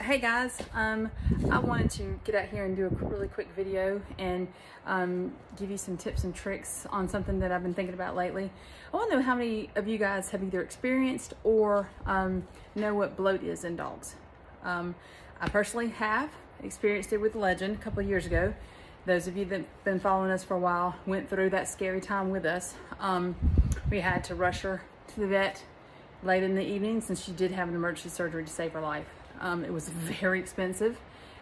Hey guys, I wanted to get out here and do a really quick video and give you some tips and tricks on something that I've been thinking about lately. I want to know how many of you guys have either experienced or know what bloat is in dogs. I personally have experienced it with Legend a couple of years ago. Those of you that have been following us for a while went through that scary time with us. We had to rush her to the vet late in the evening since she did have an emergency surgery to save her life. It was very expensive.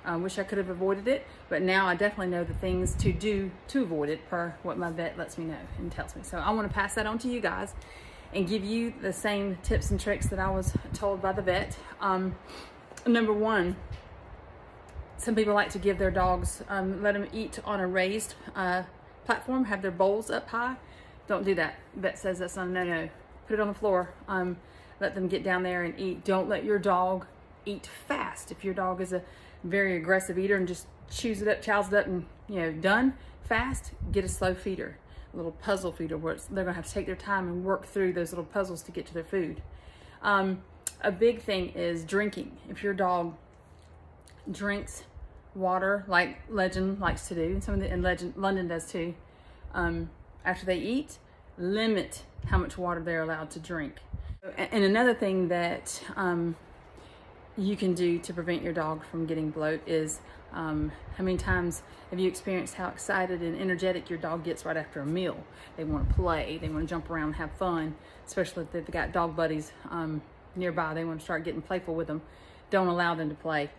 I wish I could have avoided it, but now I definitely know the things to do to avoid it per what my vet lets me know and tells me. So I want to pass that on to you guys and give you the same tips and tricks that I was told by the vet. Number one, some people like to give their dogs, let them eat on a raised platform, have their bowls up high. Don't do that. Vet says that's a no-no. Put it on the floor. Let them get down there and eat. Don't let your dog eat fast. If your dog is a very aggressive eater and just chews it up, chows it up, and done fast, get a slow feeder, a little puzzle feeder where they're gonna have to take their time and work through those little puzzles to get to their food. A big thing is drinking. If your dog drinks water like Legend likes to do, and London does too, after they eat, limit how much water they're allowed to drink. And another thing that you can do to prevent your dog from getting bloat is how many times have you experienced how excited and energetic your dog gets right after a meal? They want to play, they want to jump around and have fun, especially if they've got dog buddies nearby. They want to start getting playful with them. Don't allow them to play.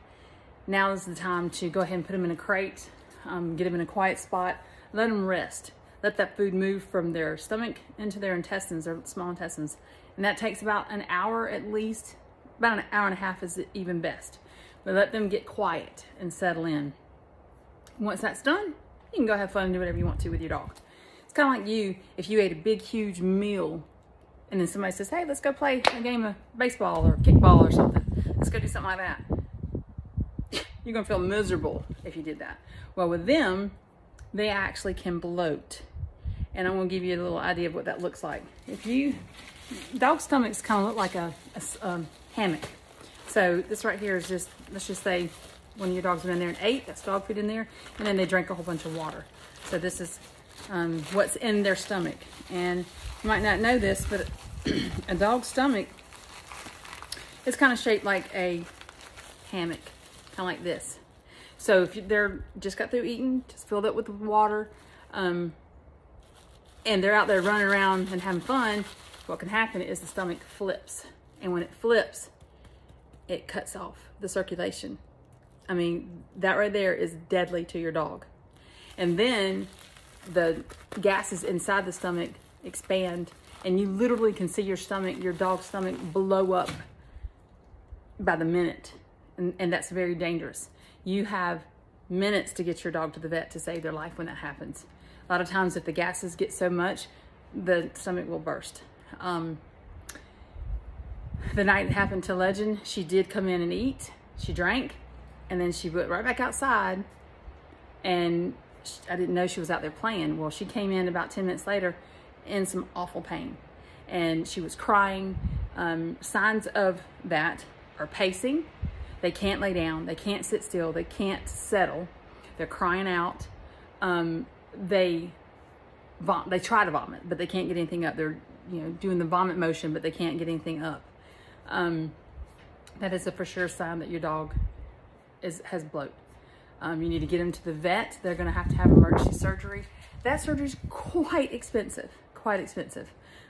Now is the time to go ahead and put them in a crate, get them in a quiet spot, let them rest. Let that food move from their stomach into their intestines, their small intestines. And that takes about an hour at least. About an hour and a half is even best. But let them get quiet and settle in. Once that's done, you can go have fun and do whatever you want to with your dog. It's kind of like you, if you ate a big, huge meal and then somebody says, hey, let's go play a game of baseball or kickball or something. Let's go do something like that. You're gonna feel miserable if you did that. Well, with them, they actually can bloat. And I'm gonna give you a little idea of what that looks like. Dog stomachs kind of look like a hammock. So this right here is just, let's just say one of your dogs went in there and ate, that's dog food in there, and then they drank a whole bunch of water. So this is what's in their stomach. And you might not know this, but a dog's stomach is kind of shaped like a hammock, kind of like this. So if they're just got through eating, just filled up with water, and they're out there running around and having fun, what can happen is the stomach flips. And when it flips, it cuts off the circulation. I mean, that right there is deadly to your dog. And then the gases inside the stomach expand, and you literally can see your dog's stomach blow up by the minute. And that's very dangerous. You have minutes to get your dog to the vet to save their life when that happens. A lot of times if the gases get so much, the stomach will burst. The night it happened to Legend, she did come in and eat. She drank, and then she went right back outside, and I didn't know she was out there playing. Well, she came in about 10 minutes later in some awful pain, and she was crying. Signs of that are pacing. They can't lay down. They can't sit still. They can't settle. They're crying out. They try to vomit, but they can't get anything up. They're doing the vomit motion, but they can't get anything up. That is a for sure sign that your dog has bloat. You need to get them to the vet. They're going to have emergency surgery. That surgery is quite expensive, quite expensive.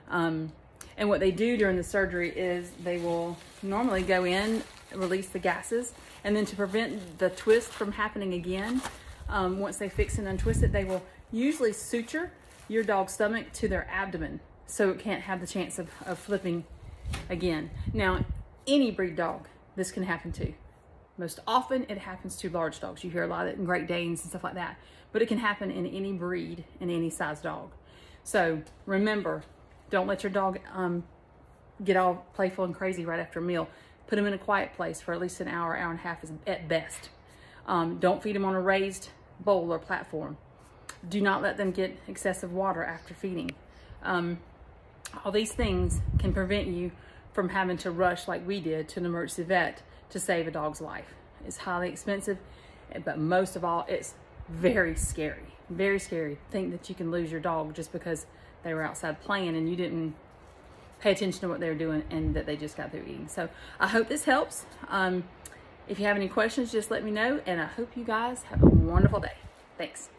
And what they do during the surgery is they will normally go in, release the gases, and then to prevent the twist from happening again, once they fix and untwist it, they will usually suture your dog's stomach to their abdomen so it can't have the chance of flipping again. Now, any breed dog, this can happen to. Most often it happens to large dogs. You hear a lot of it in Great Danes and stuff like that, but it can happen in any breed and any size dog. So remember, don't let your dog get all playful and crazy right after a meal. Put them in a quiet place for at least an hour, hour and a half at best. Don't feed them on a raised bowl or platform. Do not let them get excessive water after feeding. All these things can prevent you from having to rush like we did to an emergency vet to save a dog's life. It's highly expensive, but most of all, it's very scary. Very scary. Think that you can lose your dog just because they were outside playing and you didn't pay attention to what they were doing and that they just got through eating. So I hope this helps. If you have any questions, just let me know, and I hope you guys have a wonderful day. Thanks.